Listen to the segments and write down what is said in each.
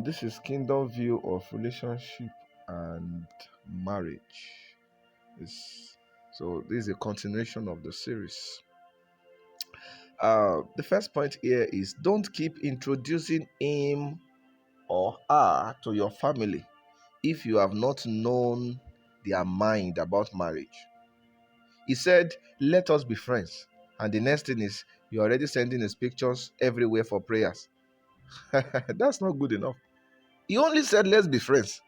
This is Kingdom View of Relationship and Marriage. It's, this is a continuation of the series. The first point here is don't keep introducing him or her to your family if you have not known their mind about marriage. He said, let us be friends. And the next thing is, you're already sending his pictures everywhere for prayers. That's not good enough. He only said, let's be friends.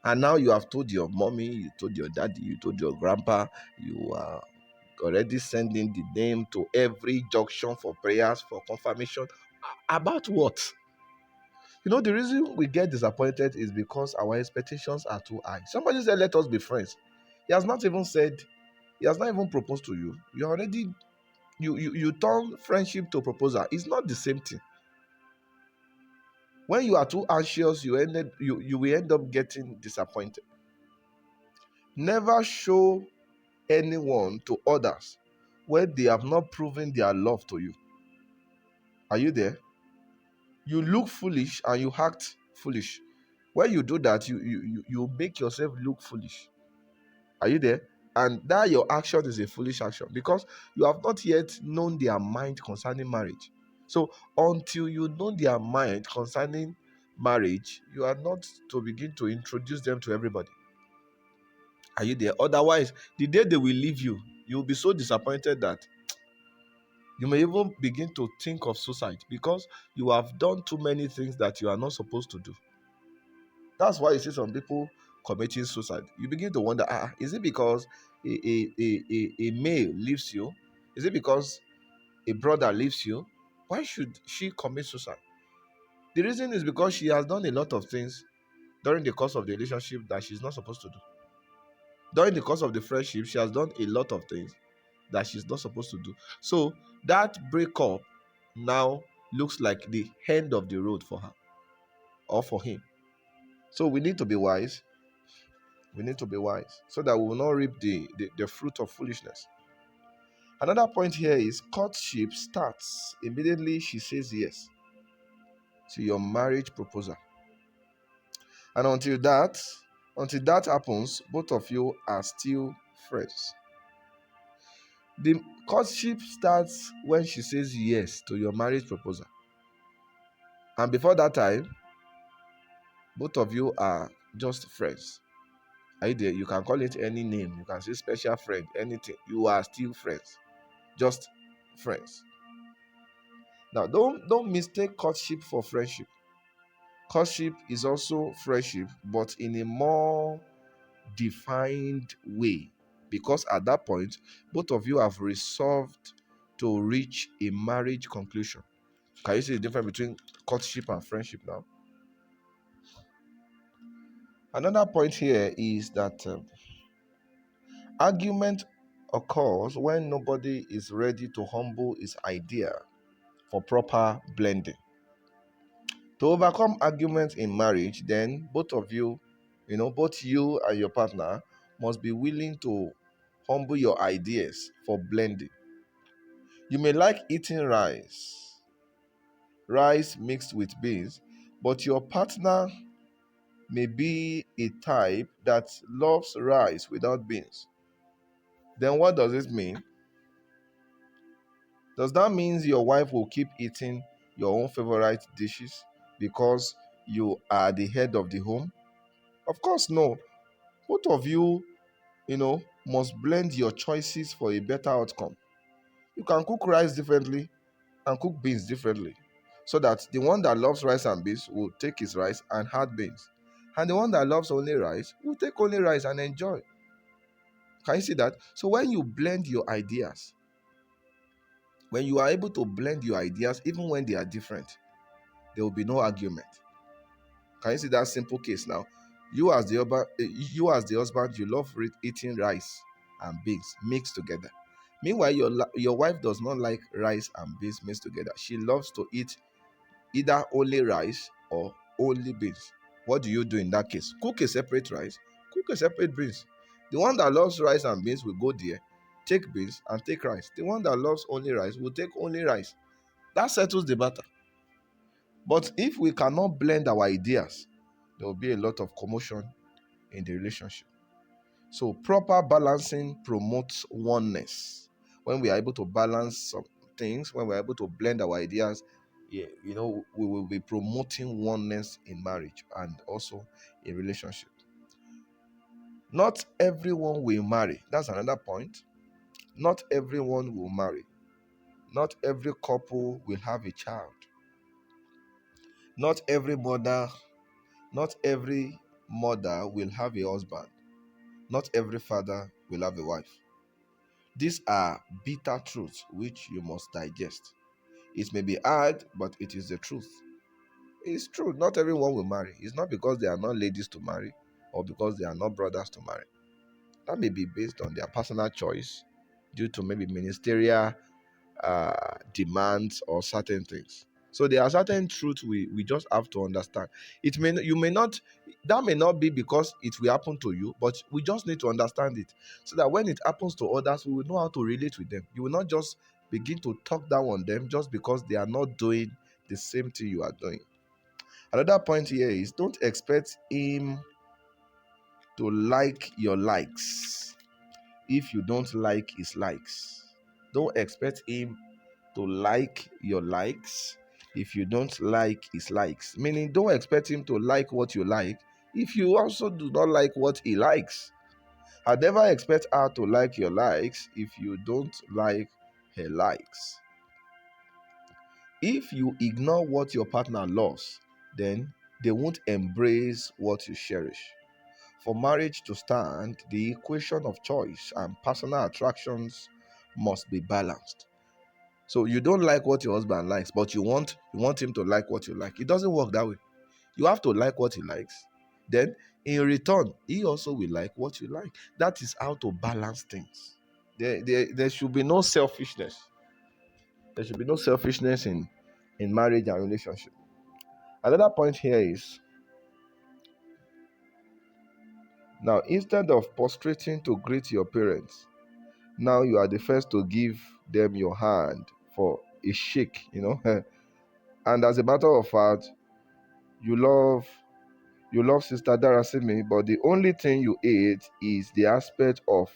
And now you have told your mommy, you told your daddy, you told your grandpa, you are already sending the name to every junction for prayers, for confirmation. About what? The reason we get disappointed is because our expectations are too high. Somebody said, let us be friends. He has not even said, he has not even proposed to you. You already, you turn friendship to proposal. It's not the same thing. When you are too anxious, you will end up getting disappointed. Never show anyone to others when they have not proven their love to you. Are you there? You look foolish and you act foolish. When you do that, you make yourself look foolish. Are you there? And that your action is a foolish action because you have not yet known their mind concerning marriage. So until you know their mind concerning marriage, you are not to begin to introduce them to everybody. Are you there? Otherwise, the day they will leave you, you'll be so disappointed that you may even begin to think of suicide because you have done too many things that you are not supposed to do. That's why you see some people committing suicide. You begin to wonder, is it because a male leaves you? Is it because a brother leaves you? Why should she commit suicide? The reason is because she has done a lot of things during the course of the relationship that she's not supposed to do. During the course of the friendship, she has done a lot of things that she's not supposed to do. So that breakup now looks like the end of the road for her or for him. So we need to be wise. We need to be wise so that we will not reap the fruit of foolishness. Another point here is courtship starts immediately she says yes to your marriage proposal. And until that happens, both of you are still friends. The courtship starts when she says yes to your marriage proposal. And before that time, both of you are just friends. Either you can call it any name, you can say special friend, anything. You are still friends. Just friends. Now, don't mistake courtship for friendship. Courtship is also friendship, but in a more defined way. Because at that point, both of you have resolved to reach a marriage conclusion. Can you see the difference between courtship and friendship now? Another point here is that argument occurs when nobody is ready to humble his idea for proper blending. To overcome arguments in marriage, then both of you, both you and your partner must be willing to humble your ideas for blending. You may like eating rice mixed with beans, but your partner may be a type that loves rice without beans. Then what does this mean? Does that mean your wife will keep eating your own favorite dishes because you are the head of the home? Of course, no. Both of you, must blend your choices for a better outcome. You can cook rice differently and cook beans differently so that the one that loves rice and beans will take his rice and add beans. And the one that loves only rice will take only rice and enjoy. Can you see that? So when you blend your ideas, when you are able to blend your ideas, even when they are different, there will be no argument. Can you see that simple case now? You as the husband, you love eating rice and beans mixed together. Meanwhile, your wife does not like rice and beans mixed together. She loves to eat either only rice or only beans. What do you do in that case? Cook a separate rice, cook a separate beans. The one that loves rice and beans will go there, take beans and take rice. The one that loves only rice will take only rice. That settles the matter. But if we cannot blend our ideas, there will be a lot of commotion in the relationship. So proper balancing promotes oneness. When we are able to balance some things, when we're able to blend our ideas, yeah, we will be promoting oneness in marriage and also in relationship. Not everyone will marry. That's another point. Not everyone will marry. Not every couple will have a child. Not every mother, not every mother will have a husband. Not every father will have a wife. These are bitter truths which you must digest. It may be hard, but it is the truth. It's true. Not everyone will marry. It's not because they are not ladies to marry or because they are not brothers to marry. That may be based on their personal choice due to maybe ministerial demands or certain things. So there are certain truths we just have to understand. You may not, that may not be because it will happen to you, but we just need to understand it so that when it happens to others, we will know how to relate with them. You will not just begin to talk down on them just because they are not doing the same thing you are doing. Another point here is don't expect him to like your likes if you don't like his likes. Don't expect him to like your likes if you don't like his likes. Meaning, don't expect him to like what you like if you also do not like what he likes. I never expect her to like your likes if you don't like her likes. If you ignore what your partner loves, then they won't embrace what you cherish. For marriage to stand, the equation of choice and personal attractions must be balanced. So you don't like what your husband likes, but you want him to like what you like. It doesn't work that way. You have to like what he likes. Then in return, he also will like what you like. That is how to balance things. There should be no selfishness. There should be no selfishness in marriage and relationship. Another point here is now instead of prostrating to greet your parents, now you are the first to give them your hand for a shake. And as a matter of fact, you love Sister Darasimi, but the only thing you ate is the aspect of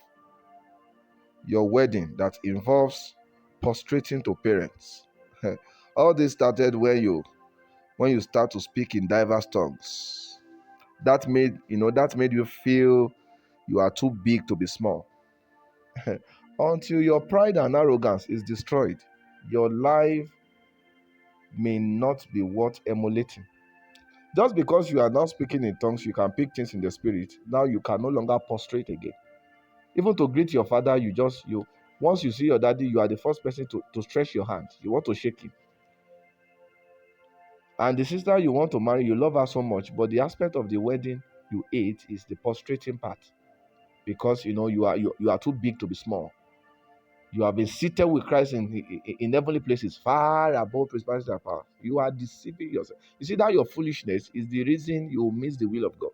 your wedding that involves prostrating to parents. All this started when you start to speak in diverse tongues. That made you feel you are too big to be small. Until your pride and arrogance is destroyed, your life may not be worth emulating. Just because you are not speaking in tongues, you can pick things in the spirit. Now you can no longer prostrate again. Even to greet your father, you once you see your daddy, you are the first person to stretch your hand. You want to shake him. And the sister you want to marry, you love her so much, but the aspect of the wedding you ate is the prostrating part. Because you are too big to be small. You have been seated with Christ in heavenly places, far above principalities and powers. You are deceiving yourself. You see that your foolishness is the reason you miss the will of God.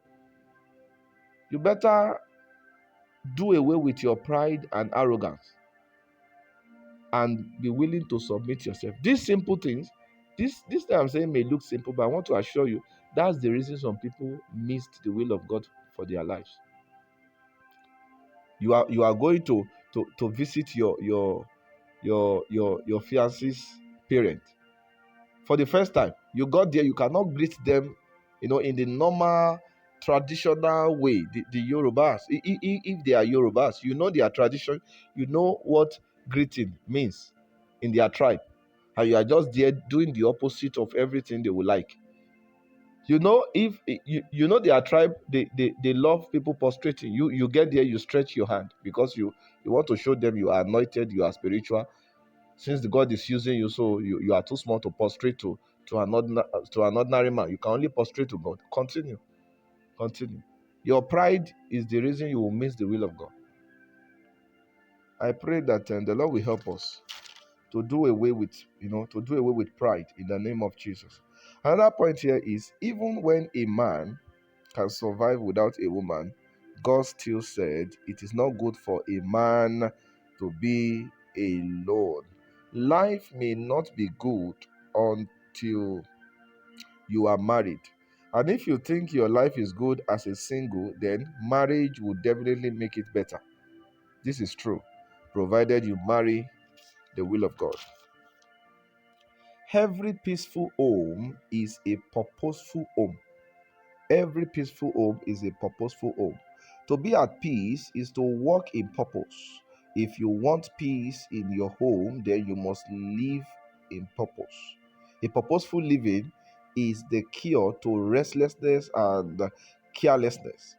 You better do away with your pride and arrogance and be willing to submit yourself. These simple things, this thing I'm saying may look simple, but I want to assure you that's the reason some people missed the will of God for their lives. You are going to visit your fiance's parent for the first time. You got there, you cannot greet them, in the normal traditional way. The Yorubas, if they are Yorubas, you know their tradition, you know what greeting means in their tribe, and you are just there doing the opposite of everything they would like. If you know their tribe, they love people prostrating. You get there, you stretch your hand because you want to show them you are anointed, you are spiritual. Since the God is using you, so you are too small to prostrate to an ordinary man. You can only prostrate to God. Continue. Your pride is the reason you will miss the will of God. I pray that the Lord will help us to do away with pride in the name of Jesus. Another point here is even when a man can survive without a woman, God still said it is not good for a man to be alone. Life may not be good until you are married. And if you think your life is good as a single, then marriage will definitely make it better. This is true, provided you marry the will of God. Every peaceful home is a purposeful home. Every peaceful home is a purposeful home. To be at peace is to walk in purpose. If you want peace in your home, then you must live in purpose. A purposeful living is the cure to restlessness and carelessness.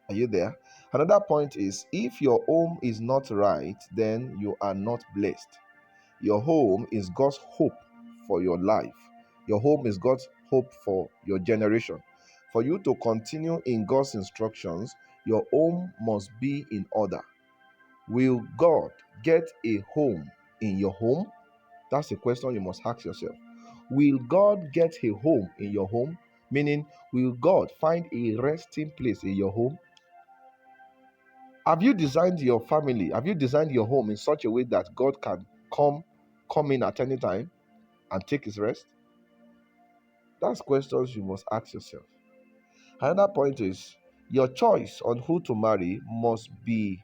Are you there? Another point is, if your home is not right, then you are not blessed. Your home is God's hope for your life. Your home is God's hope for your generation. For you to continue in God's instructions, your home must be in order. Will God get a home in your home? That's a question you must ask yourself. Will God get a home in your home? Meaning, will God find a resting place in your home? Have you designed your family? Have you designed your home in such a way that God can come in at any time and take his rest? That's questions you must ask yourself. Another point is, your choice on who to marry must be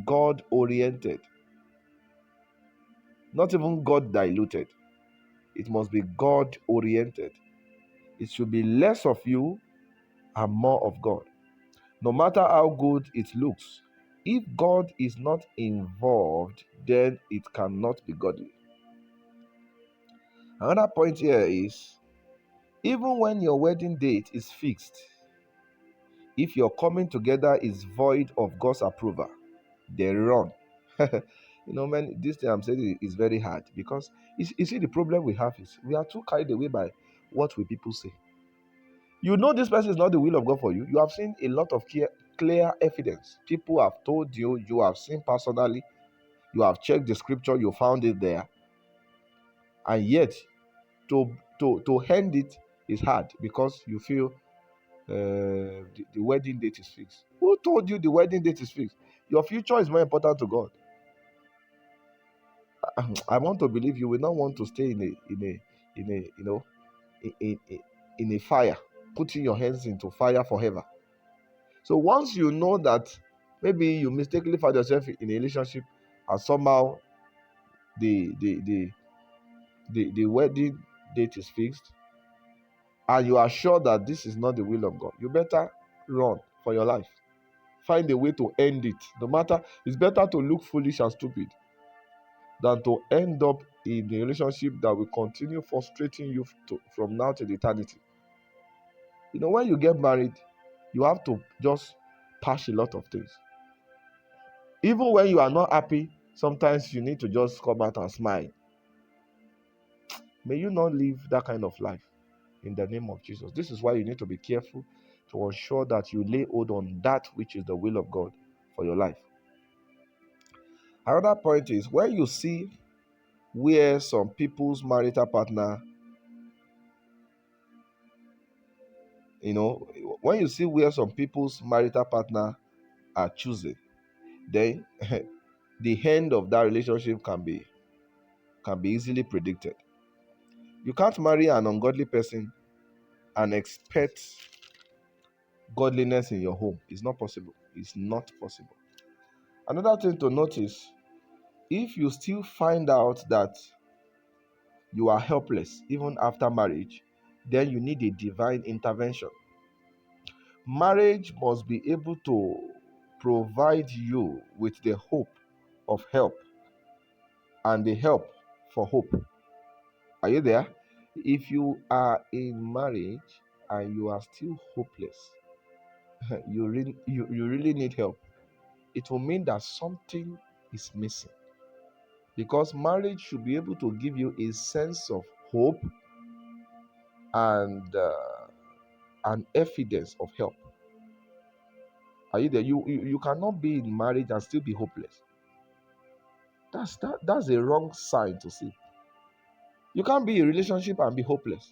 God oriented, not even God diluted. It must be God oriented. It should be less of you and more of God. No matter how good it looks, if God is not involved, then it cannot be godly. Another point here is, even when your wedding date is fixed, if your coming together is void of God's approval, they run. Man, this thing I'm saying is very hard, because you see, the problem we have is we are too carried away by what will people say. You know this person is not the will of God for you. You have seen a lot of clear evidence. People have told you, you have seen personally, you have checked the scripture, you found it there, and yet to end it is hard because you feel the wedding date is fixed. Who told you the wedding date is fixed? Your future is more important to God. I want to believe you will not want to stay in a fire, putting your hands into fire forever. So once you know that maybe you mistakenly find yourself in a relationship and somehow the the the the wedding date is fixed, and you are sure that this is not the will of God, you better run for your life. Find a way to end it. No matter, it's better to look foolish and stupid than to end up in a relationship that will continue frustrating you from now till eternity. When you get married, you have to just patch a lot of things. Even when you are not happy, sometimes you need to just come out and smile. May you not live that kind of life in the name of Jesus. This is why you need to be careful to ensure that you lay hold on that which is the will of God for your life. Another point is, when you see where some people's marital partner, when you see where some people's marital partner are choosing, then the end of that relationship can be easily predicted. You can't marry an ungodly person and expect godliness in your home. It's not possible. It's not possible. Another thing to notice, if you still find out that you are helpless even after marriage, then you need a divine intervention. Marriage must be able to provide you with the hope of help and the help for hope. Are you there? If you are in marriage and you are still hopeless, you really need help. It will mean that something is missing, because marriage should be able to give you a sense of hope and an evidence of help. Are you there? You cannot be in marriage and still be hopeless. That's a wrong sign to see. You can't be in a relationship and be hopeless.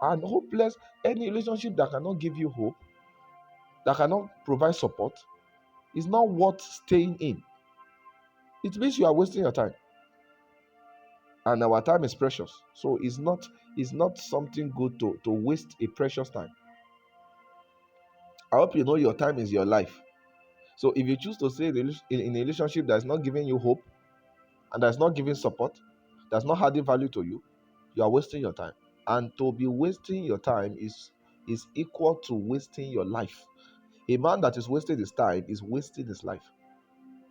And hopeless, any relationship that cannot give you hope, that cannot provide support, is not worth staying in. It means you are wasting your time. and our time is precious. So it's not something good to waste a precious time. I hope you know your time is your life. So if you choose to stay in a relationship that's not giving you hope and that's not giving support, that's not adding value to you, you are wasting your time. And to be wasting your time is equal to wasting your life. A man that is wasting his time is wasting his life.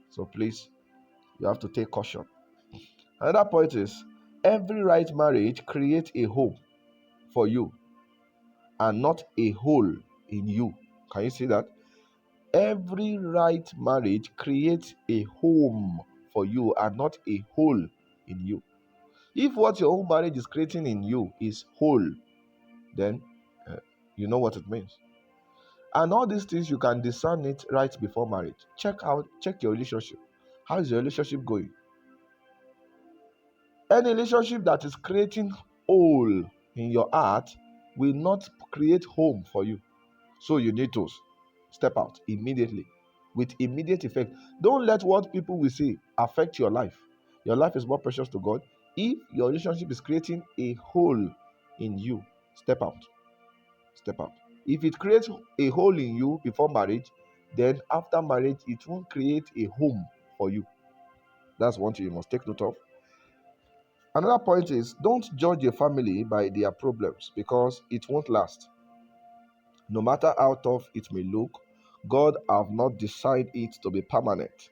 So please, you have to take caution. Another point is every right marriage creates a home for you and not a hole in you. Can you see that? Every right marriage creates a home for you and not a hole in you. If what your own marriage is creating in you is hole, then uh, you know what it means. And all these things you can discern it right before marriage. Check your relationship. How is your relationship going? Any relationship that is creating hole in your heart will not create home for you. So you need to step out immediately with immediate effect. Don't let what people will say affect your life. Your life is more precious to God. If your relationship is creating a hole in you, step out. Step out. If it creates a hole in you before marriage, then after marriage, it won't create a home for you. That's one thing you must take note of. Another point is don't judge a family by their problems because it won't last. No matter how tough it may look, God have not decided it to be permanent.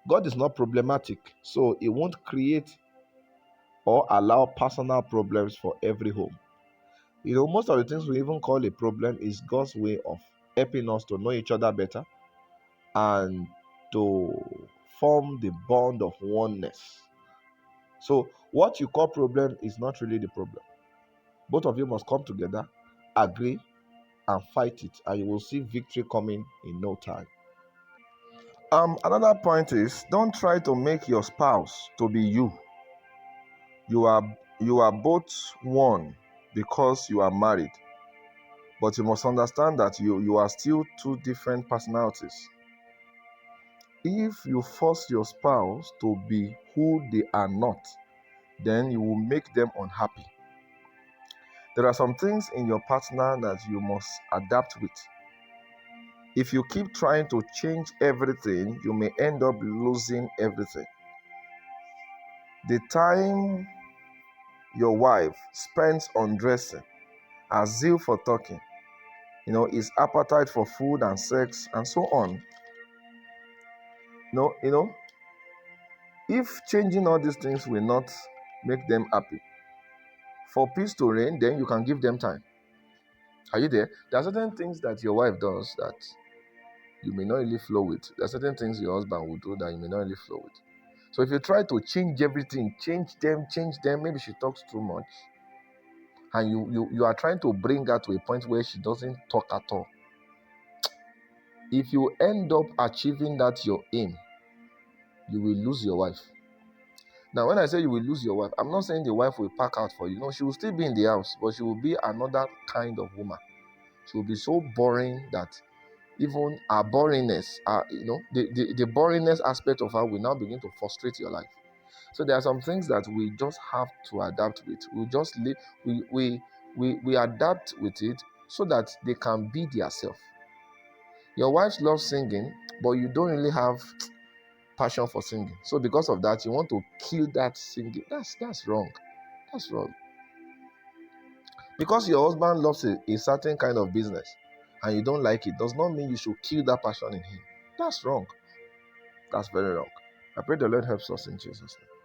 God is not problematic, so He won't create or allow personal problems for every home. Most of the things we even call a problem is God's way of helping us to know each other better and to form the bond of oneness. So, what you call problem is not really the problem. Both of you must come together, agree, and fight it, and you will see victory coming in no time. Another point is don't try to make your spouse to be you. You are both one because you are married, but you must understand that you are still two different personalities. If you force your spouse to be who they are not, then you will make them unhappy. There are some things in your partner that you must adapt with. If you keep trying to change everything, you may end up losing everything. The time your wife spends on dressing, her zeal for talking, his appetite for food and sex and so on. If changing all these things will not make them happy, for peace to reign, then you can give them time. Are you there? There are certain things that your wife does that you may not really flow with. There are certain things your husband will do that you may not really flow with. So if you try to change everything, change them, maybe she talks too much, and you are trying to bring her to a point where she doesn't talk at all. If you end up achieving that your aim, you will lose your wife. Now, when I say you will lose your wife, I'm not saying the wife will pack out for you. No, she will still be in the house, but she will be another kind of woman. She will be so boring that even her boringness, the boringness aspect of her will now begin to frustrate your life. So there are some things that we just have to adapt with. We just live, we adapt with it so that they can be their self. Your wife loves singing, but you don't really have passion for singing. So because of that, you want to kill that singing. That's wrong. That's wrong. Because your husband loves a certain kind of business and you don't like it, does not mean you should kill that passion in him. That's wrong. That's very wrong. I pray the Lord helps us in Jesus' name.